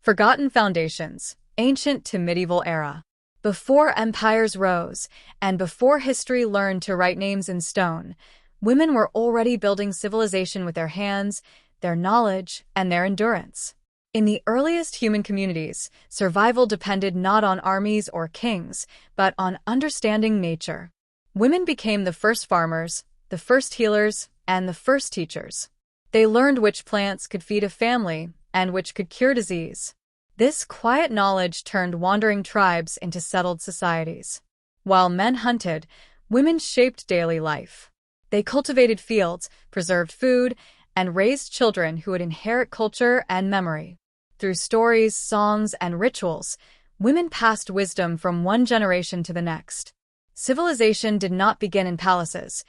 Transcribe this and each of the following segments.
Forgotten foundations, ancient to medieval era. Before empires rose, and before history learned to write names in stone, women were already building civilization with their hands, their knowledge, and their endurance. In the earliest human communities, survival depended not on armies or kings, but on understanding nature. Women became the first farmers, the first healers, and the first teachers. They learned which plants could feed a family and which could cure disease. This quiet knowledge turned wandering tribes into settled societies. While men hunted, women shaped daily life. They cultivated fields, preserved food, and raised children who would inherit culture and memory. Through stories, songs, and rituals, women passed wisdom from one generation to the next. Civilization did not begin in palaces.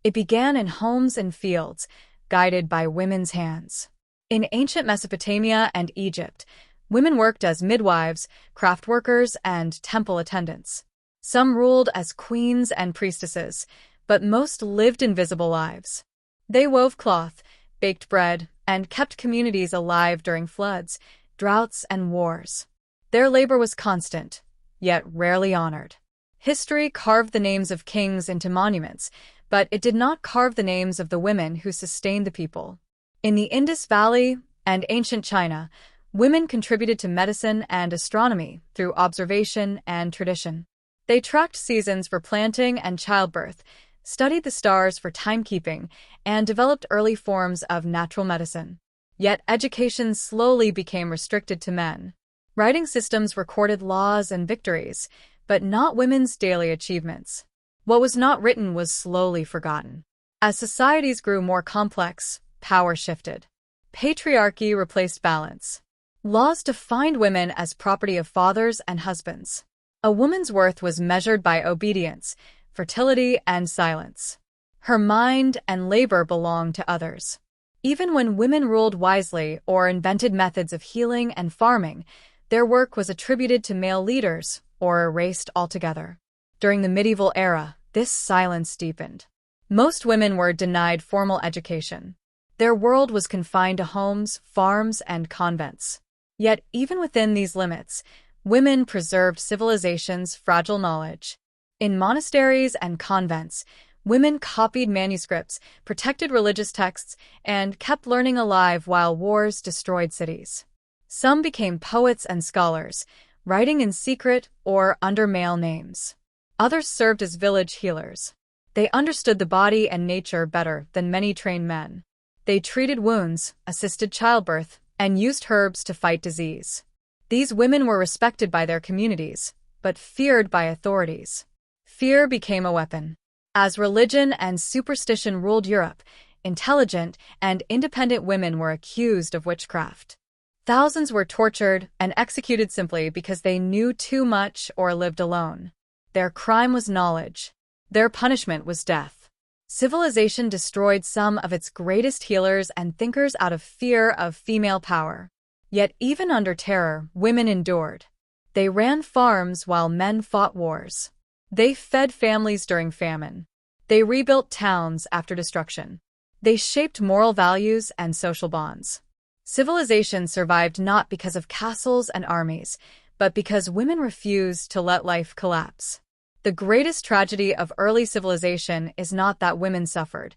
It began in homes and fields, guided by women's hands. In ancient Mesopotamia and Egypt, women worked as midwives, craft workers, and temple attendants. Some ruled as queens and priestesses, but most lived invisible lives. They wove cloth, baked bread, and kept communities alive during floods, droughts, and wars. Their labor was constant, yet rarely honored. History carved the names of kings into monuments, but it did not carve the names of the women who sustained the people. In the Indus Valley and ancient China, women contributed to medicine and astronomy through observation and tradition. They tracked seasons for planting and childbirth, studied the stars for timekeeping, and developed early forms of natural medicine. Yet education slowly became restricted to men. Writing systems recorded laws and victories, but not women's daily achievements. What was not written was slowly forgotten. As societies grew more complex, power shifted. Patriarchy replaced balance. Laws defined women as property of fathers and husbands. A woman's worth was measured by obedience, fertility, and silence. Her mind and labor belonged to others. Even when women ruled wisely or invented methods of healing and farming, their work was attributed to male leaders or erased altogether. During the medieval era, this silence deepened. Most women were denied formal education. Their world was confined to homes, farms, and convents. Yet, even within these limits, women preserved civilization's fragile knowledge. In monasteries and convents, women copied manuscripts, protected religious texts, and kept learning alive while wars destroyed cities. Some became poets and scholars, writing in secret or under male names. Others served as village healers. They understood the body and nature better than many trained men. They treated wounds, assisted childbirth, and used herbs to fight disease. These women were respected by their communities, but feared by authorities. Fear became a weapon. As religion and superstition ruled Europe, intelligent and independent women were accused of witchcraft. Thousands were tortured and executed simply because they knew too much or lived alone. Their crime was knowledge. Their punishment was death. Civilization destroyed some of its greatest healers and thinkers out of fear of female power. Yet even under terror, women endured. They ran farms while men fought wars. They fed families during famine. They rebuilt towns after destruction. They shaped moral values and social bonds. Civilization survived not because of castles and armies, but because women refused to let life collapse. The greatest tragedy of early civilization is not that women suffered.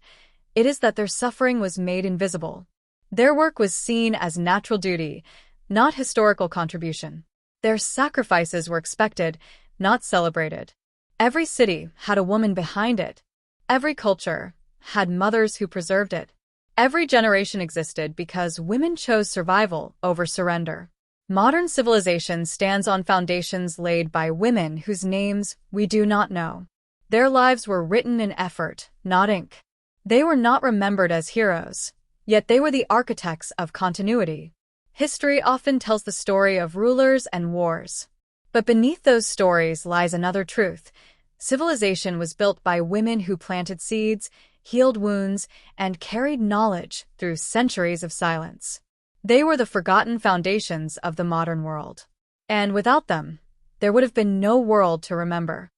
It is that their suffering was made invisible. Their work was seen as natural duty, not historical contribution. Their sacrifices were expected, not celebrated. Every city had a woman behind it. Every culture had mothers who preserved it. Every generation existed because women chose survival over surrender. Modern civilization stands on foundations laid by women whose names we do not know. Their lives were written in effort, not ink. They were not remembered as heroes, yet they were the architects of continuity. History often tells the story of rulers and wars. But beneath those stories lies another truth. Civilization was built by women who planted seeds, healed wounds, and carried knowledge through centuries of silence. They were the forgotten foundations of the modern world. And without them, there would have been no world to remember.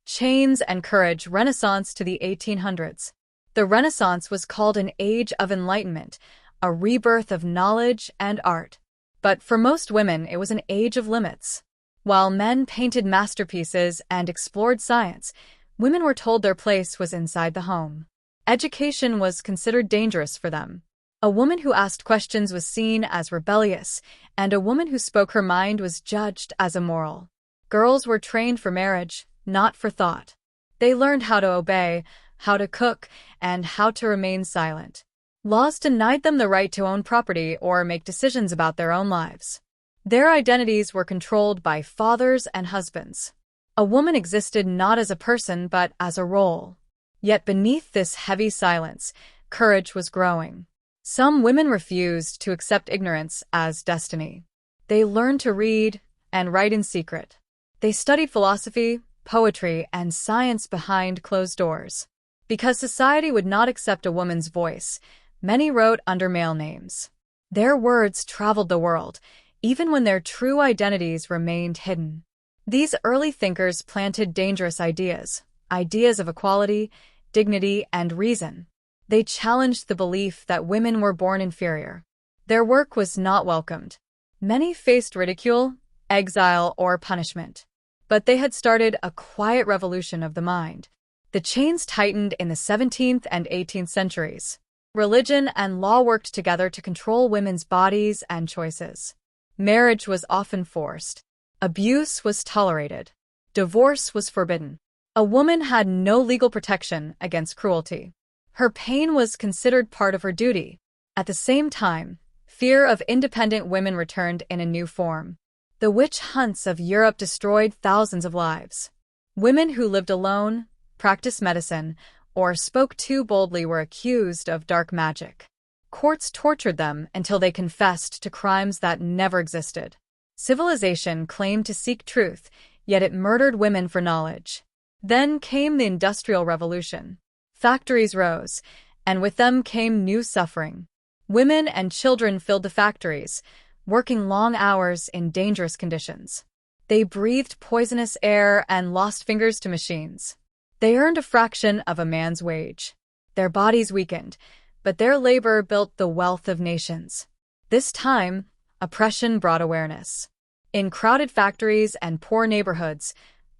Chains and courage. Renaissance to the 1800s. The Renaissance was called an age of enlightenment, a rebirth of knowledge and art. But for most women, it was an age of limits. While men painted masterpieces and explored science, women were told their place was inside the home. Education was considered dangerous for them. A woman who asked questions was seen as rebellious, and a woman who spoke her mind was judged as immoral. Girls were trained for marriage, not for thought. They learned how to obey, how to cook, and how to remain silent. Laws denied them the right to own property or make decisions about their own lives. Their identities were controlled by fathers and husbands. A woman existed not as a person but as a role. Yet beneath this heavy silence, courage was growing. Some women refused to accept ignorance as destiny. They learned to read and write in secret. They studied philosophy, poetry, and science behind closed doors. Because society would not accept a woman's voice, many wrote under male names. Their words traveled the world, even when their true identities remained hidden. These early thinkers planted dangerous ideas of equality, dignity, and reason. They challenged the belief that women were born inferior. Their work was not welcomed. Many faced ridicule, exile, or punishment. But they had started a quiet revolution of the mind. The chains tightened in the 17th and 18th centuries. Religion and law worked together to control women's bodies and choices. Marriage was often forced. Abuse was tolerated. Divorce was forbidden. A woman had no legal protection against cruelty. Her pain was considered part of her duty. At the same time, fear of independent women returned in a new form. The witch hunts of Europe destroyed thousands of lives. Women who lived alone, practiced medicine, or spoke too boldly were accused of dark magic. Courts tortured them until they confessed to crimes that never existed. Civilization claimed to seek truth, yet it murdered women for knowledge. Then came the Industrial Revolution. Factories rose, and with them came new suffering. Women and children filled the factories, working long hours in dangerous conditions. They breathed poisonous air and lost fingers to machines. They earned a fraction of a man's wage. Their bodies weakened, but their labor built the wealth of nations. This time, oppression brought awareness. In crowded factories and poor neighborhoods,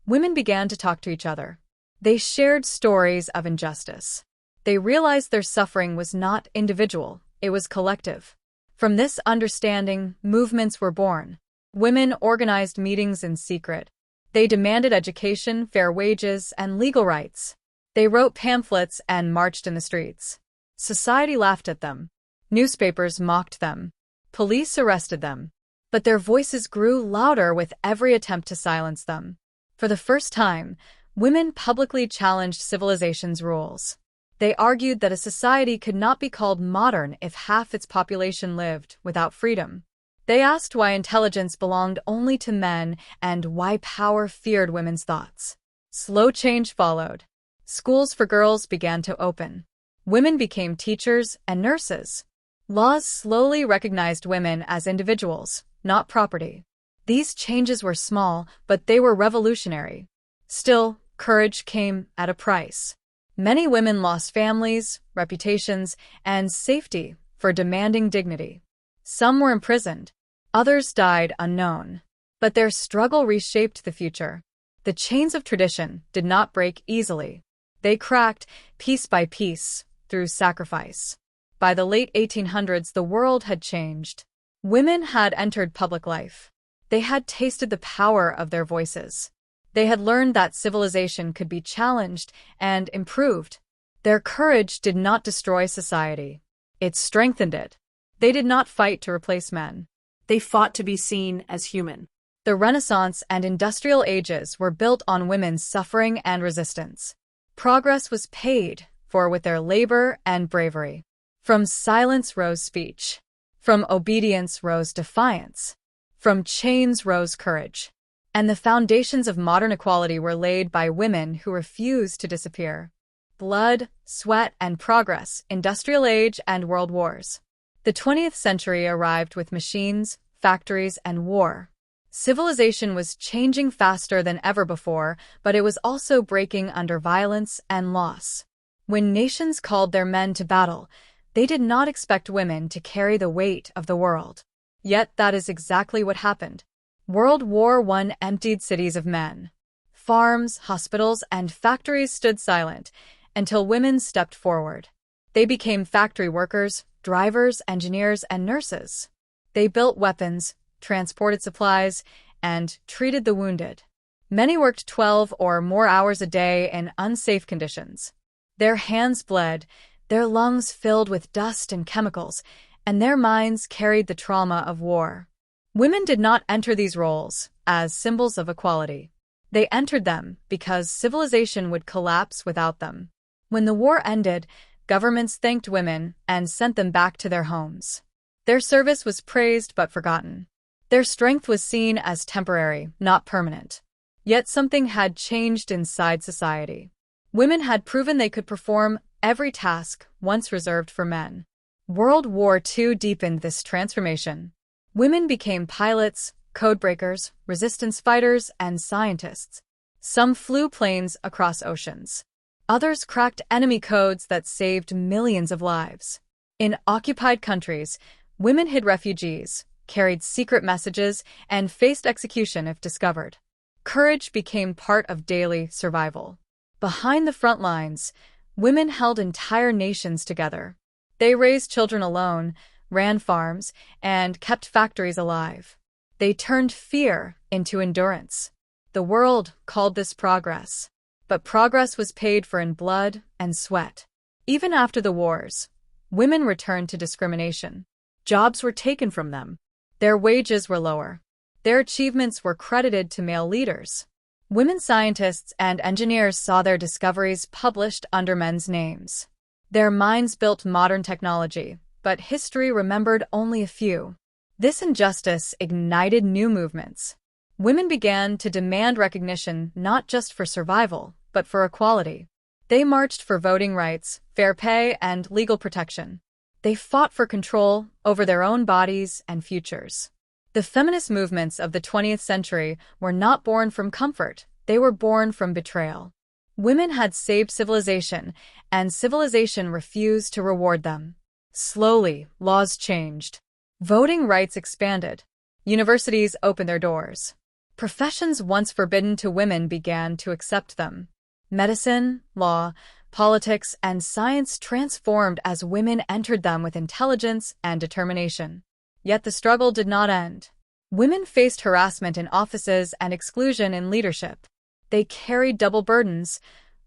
women began to talk to each other. They shared stories of injustice. They realized their suffering was not individual, it was collective. From this understanding, movements were born. Women organized meetings in secret. They demanded education, fair wages, and legal rights. They wrote pamphlets and marched in the streets. Society laughed at them. Newspapers mocked them. Police arrested them. But their voices grew louder with every attempt to silence them. For the first time, women publicly challenged civilization's rules. They argued that a society could not be called modern if half its population lived without freedom. They asked why intelligence belonged only to men and why power feared women's thoughts. Slow change followed. Schools for girls began to open. Women became teachers and nurses. Laws slowly recognized women as individuals, not property. These changes were small, but they were revolutionary. Still, courage came at a price. Many women lost families, reputations, and safety for demanding dignity. Some were imprisoned. Others died unknown. But their struggle reshaped the future. The chains of tradition did not break easily. They cracked, piece by piece, through sacrifice. By the late 1800s, the world had changed. Women had entered public life. They had tasted the power of their voices. They had learned that civilization could be challenged and improved. Their courage did not destroy society. It strengthened it. They did not fight to replace men. They fought to be seen as human. The Renaissance and Industrial Ages were built on women's suffering and resistance. Progress was paid for with their labor and bravery. From silence rose speech. From obedience rose defiance. From chains rose courage. And the foundations of modern equality were laid by women who refused to disappear. Blood, sweat, and progress, industrial age, and world wars. The 20th century arrived with machines, factories, and war. Civilization was changing faster than ever before, but it was also breaking under violence and loss. When nations called their men to battle, they did not expect women to carry the weight of the world. Yet that is exactly what happened. World War I emptied cities of men. Farms, hospitals, and factories stood silent until women stepped forward. They became factory workers, drivers, engineers, and nurses. They built weapons, transported supplies, and treated the wounded. Many worked 12 or more hours a day in unsafe conditions. Their hands bled, their lungs filled with dust and chemicals, and their minds carried the trauma of war. Women did not enter these roles as symbols of equality. They entered them because civilization would collapse without them. When the war ended, governments thanked women and sent them back to their homes. Their service was praised but forgotten. Their strength was seen as temporary, not permanent. Yet something had changed inside society. Women had proven they could perform every task once reserved for men. World War II deepened this transformation. Women became pilots, codebreakers, resistance fighters, and scientists. Some flew planes across oceans. Others cracked enemy codes that saved millions of lives. In occupied countries, women hid refugees, carried secret messages, and faced execution if discovered. Courage became part of daily survival. Behind the front lines, women held entire nations together. They raised children alone, ran farms, and kept factories alive. They turned fear into endurance. The world called this progress. But progress was paid for in blood and sweat. Even after the wars, women returned to discrimination. Jobs were taken from them. Their wages were lower. Their achievements were credited to male leaders. Women scientists and engineers saw their discoveries published under men's names. Their minds built modern technology, but history remembered only a few. This injustice ignited new movements. Women began to demand recognition not just for survival, but for equality. They marched for voting rights, fair pay, and legal protection. They fought for control over their own bodies and futures. The feminist movements of the 20th century were not born from comfort, they were born from betrayal. Women had saved civilization, and civilization refused to reward them. Slowly, laws changed. Voting rights expanded. Universities opened their doors. Professions once forbidden to women began to accept them. Medicine, law, politics, and science transformed as women entered them with intelligence and determination. Yet the struggle did not end. Women faced harassment in offices and exclusion in leadership. They carried double burdens,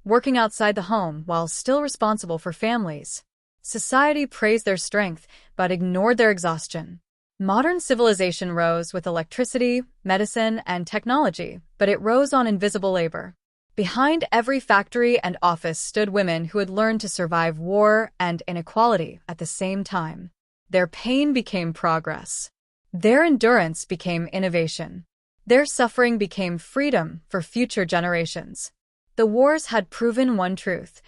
working outside the home while still responsible for families. Society praised their strength, but ignored their exhaustion. Modern civilization rose with electricity, medicine, and technology, but it rose on invisible labor. Behind every factory and office stood women who had learned to survive war and inequality at the same time. Their pain became progress. Their endurance became innovation. Their suffering became freedom for future generations. The wars had proven one truth: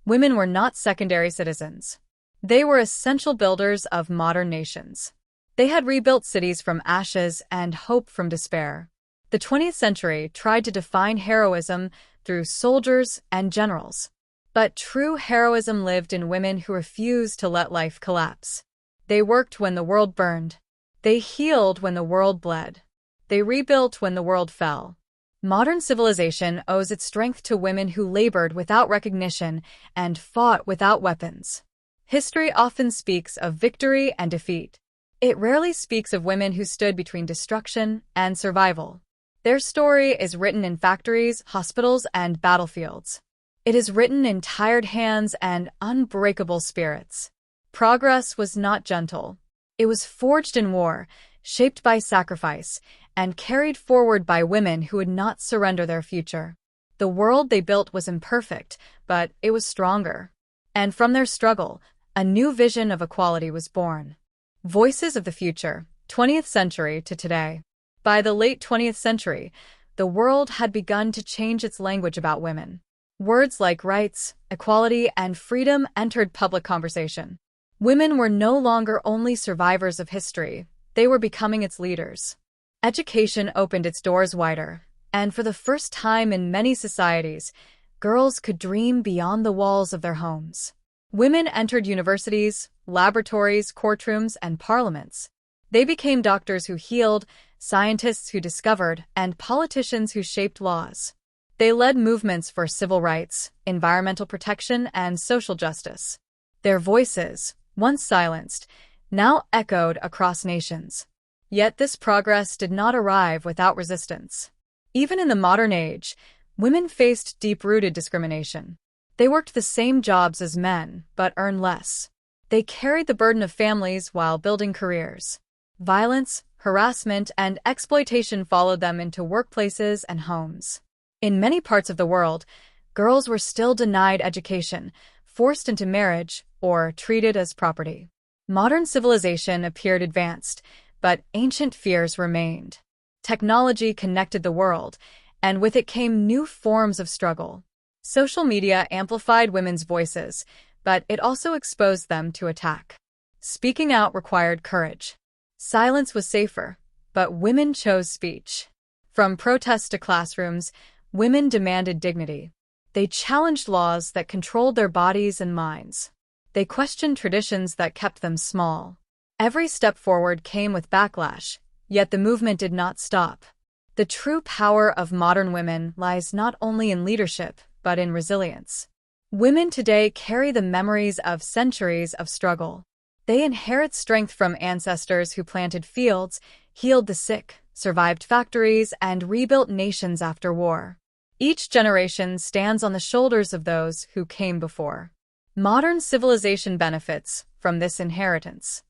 women were not secondary citizens. They were essential builders of modern nations. They had rebuilt cities from ashes and hope from despair. The 20th century tried to define heroism through soldiers and generals. But true heroism lived in women who refused to let life collapse. They worked when the world burned. They healed when the world bled. They rebuilt when the world fell. Modern civilization owes its strength to women who labored without recognition and fought without weapons. History often speaks of victory and defeat. It rarely speaks of women who stood between destruction and survival. Their story is written in factories, hospitals, and battlefields. It is written in tired hands and unbreakable spirits. Progress was not gentle. It was forged in war, shaped by sacrifice, and carried forward by women who would not surrender their future. The world they built was imperfect, but it was stronger. And from their struggle, a new vision of equality was born. Voices of the future, 20th century to today. By the late 20th century, the world had begun to change its language about women. Words like rights, equality, and freedom entered public conversation. Women were no longer only survivors of history, they were becoming its leaders. Education opened its doors wider, and for the first time in many societies, girls could dream beyond the walls of their homes. Women entered universities, laboratories, courtrooms, and parliaments. They became doctors who healed, scientists who discovered, and politicians who shaped laws. They led movements for civil rights, environmental protection, and social justice. Their voices, once silenced, now echoed across nations. Yet this progress did not arrive without resistance. Even in the modern age, women faced deep-rooted discrimination. They worked the same jobs as men, but earned less. They carried the burden of families while building careers. Violence, harassment, and exploitation followed them into workplaces and homes. In many parts of the world, girls were still denied education, forced into marriage, or treated as property. Modern civilization appeared advanced, but ancient fears remained. Technology connected the world, and with it came new forms of struggle. Social media amplified women's voices, but it also exposed them to attack. Speaking out required courage. Silence was safer, but women chose speech. From protests to classrooms, women demanded dignity. They challenged laws that controlled their bodies and minds. They questioned traditions that kept them small. Every step forward came with backlash, yet the movement did not stop. The true power of modern women lies not only in leadership, but in resilience. Women today carry the memories of centuries of struggle. They inherit strength from ancestors who planted fields, healed the sick, survived factories, and rebuilt nations after war. Each generation stands on the shoulders of those who came before. Modern civilization benefits from this inheritance.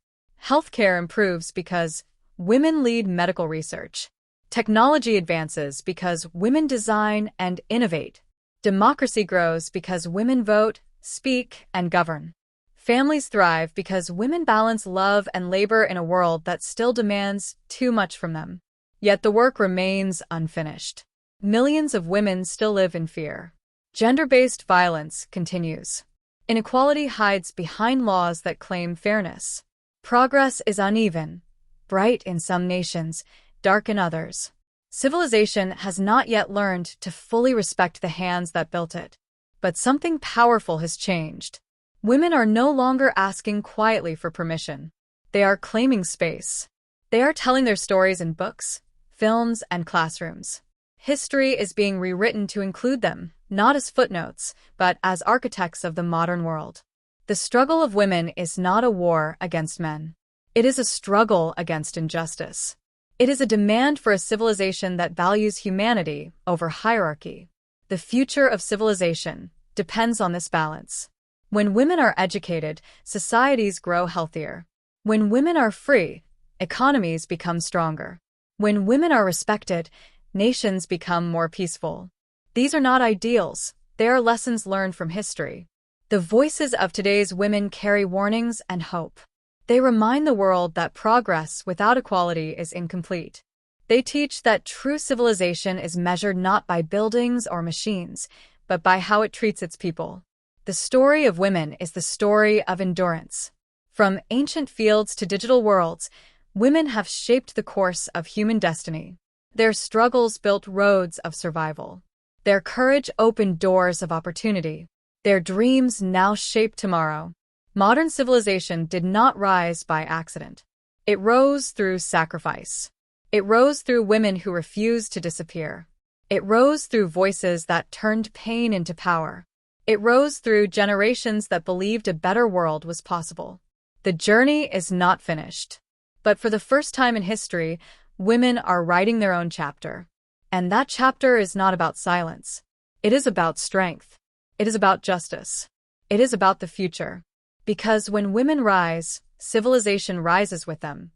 Healthcare improves because women lead medical research. Technology advances because women design and innovate. Democracy grows because women vote, speak, and govern. Families thrive because women balance love and labor in a world that still demands too much from them. Yet the work remains unfinished. Millions of women still live in fear. Gender-based violence continues. Inequality hides behind laws that claim fairness. Progress is uneven, bright in some nations, dark in others. Civilization has not yet learned to fully respect the hands that built it. But something powerful has changed. Women are no longer asking quietly for permission. They are claiming space. They are telling their stories in books, films, and classrooms. History is being rewritten to include them, not as footnotes, but as architects of the modern world. The struggle of women is not a war against men. It is a struggle against injustice. It is a demand for a civilization that values humanity over hierarchy. The future of civilization depends on this balance. When women are educated, societies grow healthier. When women are free, economies become stronger. When women are respected, nations become more peaceful. These are not ideals, they are lessons learned from history. The voices of today's women carry warnings and hope. They remind the world that progress without equality is incomplete. They teach that true civilization is measured not by buildings or machines, but by how it treats its people. The story of women is the story of endurance. From ancient fields to digital worlds, women have shaped the course of human destiny. Their struggles built roads of survival. Their courage opened doors of opportunity. Their dreams now shape tomorrow. Modern civilization did not rise by accident. It rose through sacrifice. It rose through women who refused to disappear. It rose through voices that turned pain into power. It rose through generations that believed a better world was possible. The journey is not finished. But for the first time in history, women are writing their own chapter. And that chapter is not about silence. It is about strength. It is about justice. It is about the future. Because when women rise, civilization rises with them.